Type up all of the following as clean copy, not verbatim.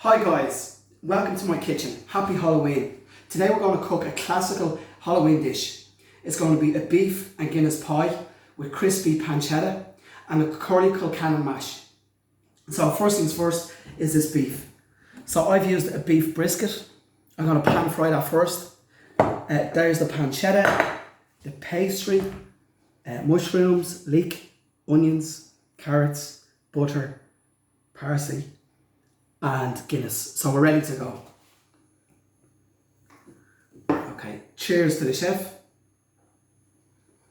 Hi guys, welcome to my kitchen. Happy Halloween. Today we're going to cook a classical Halloween dish. It's going to be a beef and Guinness pie with crispy pancetta and a curly colcannon mash. So first things first is this beef. So I've used a beef brisket. I'm going to pan fry that first. There's the pancetta, the pastry, mushrooms, leek, onions, carrots, butter, parsley and Guinness. So we're ready to go. Okay, cheers to the chef.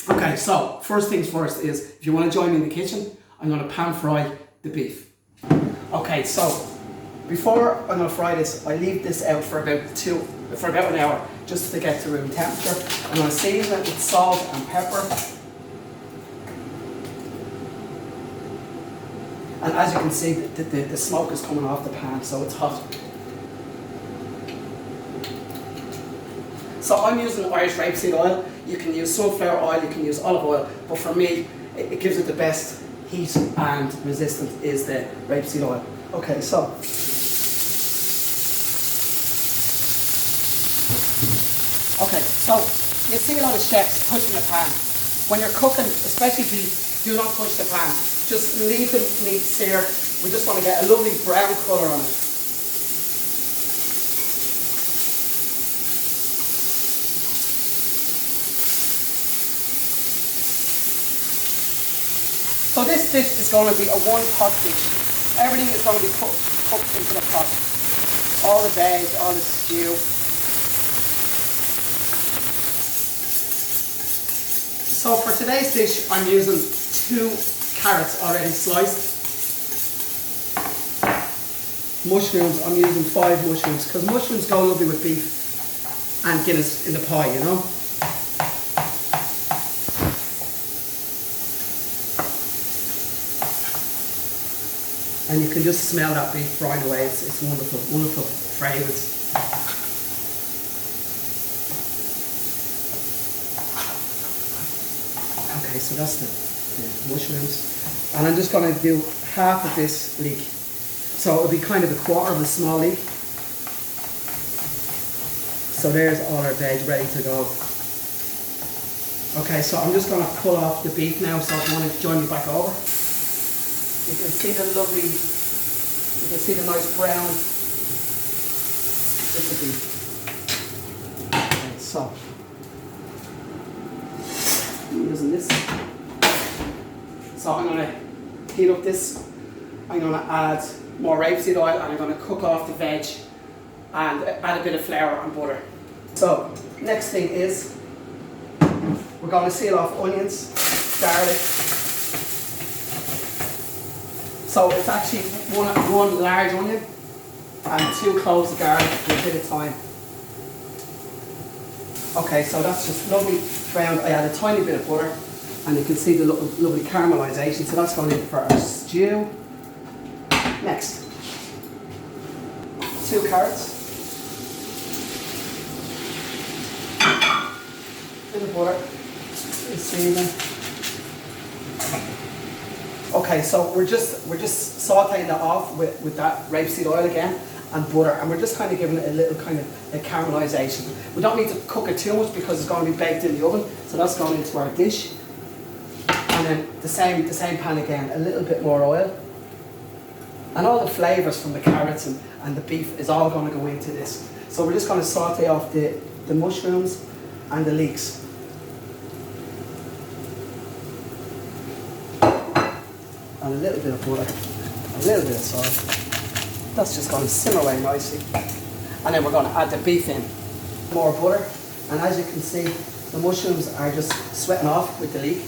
Okay, so first things first is, if you want to join me in the kitchen, I'm going to pan fry the beef. Okay, so before I'm going to fry this, I leave this out for about an hour just to get to room temperature. I'm going to season it with salt and pepper. And as you can see, the smoke is coming off the pan, so it's hot. So I'm using Irish rapeseed oil. You can use sunflower oil, you can use olive oil, but for me, it gives it the best heat and resistance is the rapeseed oil. Okay, so. Okay, so you see a lot of chefs pushing the pan. When you're cooking, especially beef, do not push the pan. Just leave the meat sear. We just want to get a lovely brown colour on it. So this dish is going to be a one-pot dish. Everything is going to be cooked into the pot. All the veg, all the stew. So for today's dish, I'm using 2 carrots already sliced. Mushrooms, I'm using 5 mushrooms because mushrooms go lovely with beef and Guinness in the pie, you know. And you can just smell that beef frying away. It's wonderful, wonderful fragrance. Okay, so that's the mushrooms. And I'm just going to do half of this leek. So it'll be kind of a quarter of a small leek. So there's all our veg ready to go. Okay, so I'm just going to pull off the beef now, so if you want to join me back over. You can see the lovely, you can see the nice brown bit of beef. Okay, so I'm using this. So I'm going to heat up this. I'm going to add more rapeseed oil and I'm going to cook off the veg and add a bit of flour and butter. So next thing is we're going to seal off onions, garlic. So it's actually one large onion and 2 cloves of garlic with a bit of thyme. Okay, so that's just lovely browned. I add a tiny bit of butter and you can see the lovely caramelisation. So that's going in for our stew. Next, 2 carrots in the butter, seasoning. Okay, so we're just sautéing that off with that rapeseed oil again and butter, and we're just kind of giving it a little kind of a caramelisation. We don't need to cook it too much because it's going to be baked in the oven, so that's going into our dish. And then the same pan again, a little bit more oil. And all the flavours from the carrots and the beef is all going to go into this. So we're just going to sauté off the mushrooms and the leeks. And a little bit of butter, a little bit of salt. That's just going to simmer away nicely. And then we're going to add the beef in. More butter. And as you can see, the mushrooms are just sweating off with the leek.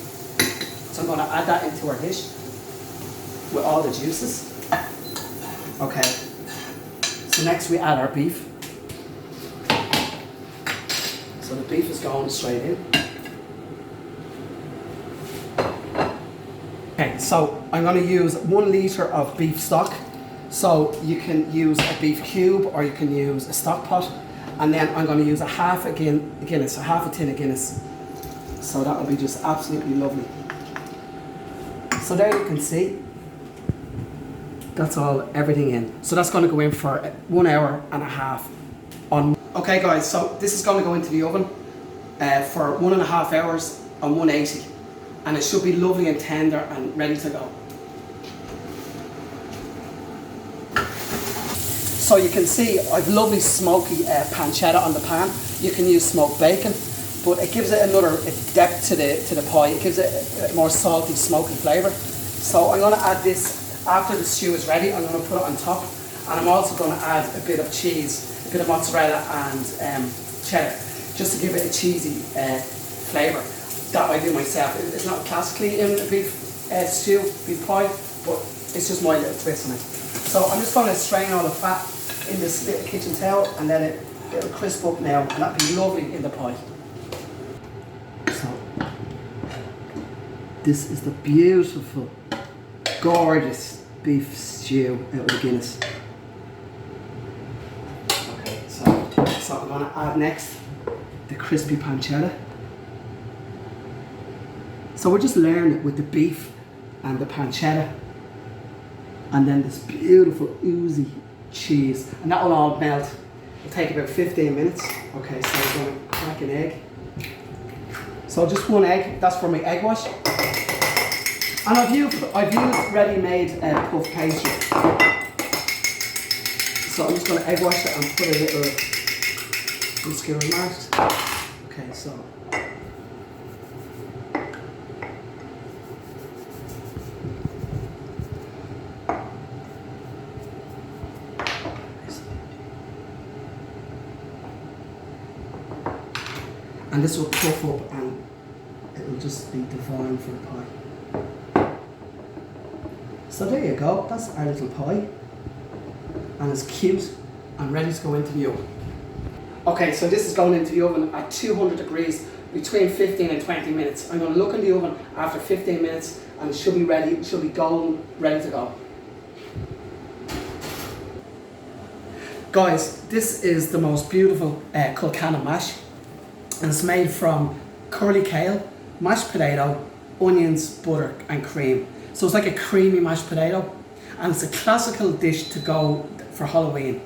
So I'm going to add that into our dish with all the juices. Okay, so next we add our beef. So the beef is going straight in. Okay, so I'm going to use 1 litre of beef stock. So you can use a beef cube or you can use a stock pot. And then I'm going to use a half a Guinness, a half a tin of Guinness. So that will be just absolutely lovely. So there you can see That's all, everything in. So that's going to go in for 1 hour and a half on. Okay guys, so this is going to go into the oven for 1.5 hours on 180, and it should be lovely and tender and ready to go. So you can see I've lovely smoky pancetta on the pan. You can use smoked bacon, but it gives it another depth to the pie. It gives it a more salty, smoky flavour. So I'm going to add this after the stew is ready. I'm going to put it on top, and I'm also going to add a bit of cheese, a bit of mozzarella and cheddar, just to give it a cheesy flavour that I do myself. It's not classically in a beef stew, beef pie, but it's just my little twist on it. So I'm just going to strain all the fat in this little kitchen towel and let it'll crisp up now, and that'll be lovely in the pie. So this is the beautiful, gorgeous beef stew out of the Guinness. Okay, so I'm going to add next the crispy pancetta. So we're just layering it with the beef and the pancetta, and then this beautiful oozy cheese, and that will all melt. It'll take about 15 minutes. Okay, so I'm going to crack an egg. So just one egg, that's for my egg wash. And I've used ready-made puff pastry. So I'm just going to egg wash it and put a little skewer marked. Okay, so. And this will puff up and it will just be divine for the pie. So there you go, that's our little pie. And it's cute and ready to go into the oven. Okay, so this is going into the oven at 200 degrees between 15 and 20 minutes. I'm going to look in the oven after 15 minutes and it should be ready, it should be golden, ready to go. Guys, this is the most beautiful colcannon mash. And it's made from curly kale, mashed potato, onions, butter and cream. So it's like a creamy mashed potato, and it's a classical dish to go for Halloween.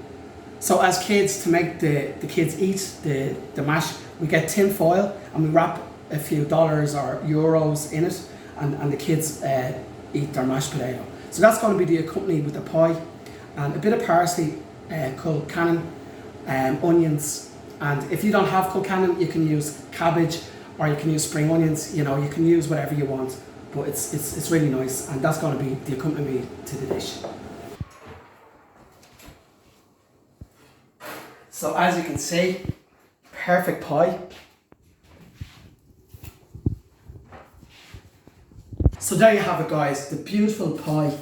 So as kids, to make the kids eat the mash, we get tin foil and we wrap a few dollars or euros in it, and the kids eat their mashed potato. So that's going to be the accompaniment with the pie, and a bit of parsley, colcannon, onions. And if you don't have colcannon, you can use cabbage or you can use spring onions. You know, you can use whatever you want, but it's really nice, and that's going to be the accompaniment to the dish. So as you can see, perfect pie. So there you have it, guys. The beautiful pie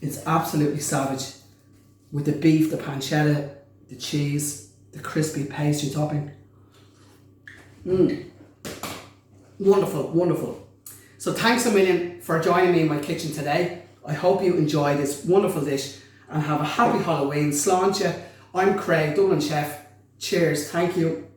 is absolutely savage with the beef, the pancetta, the cheese, the crispy pastry topping. Wonderful, wonderful. So thanks a million for joining me in my kitchen today. I hope you enjoy this wonderful dish and have a happy Halloween. Sláinte. I'm Craig, Dublin chef. Cheers, thank you.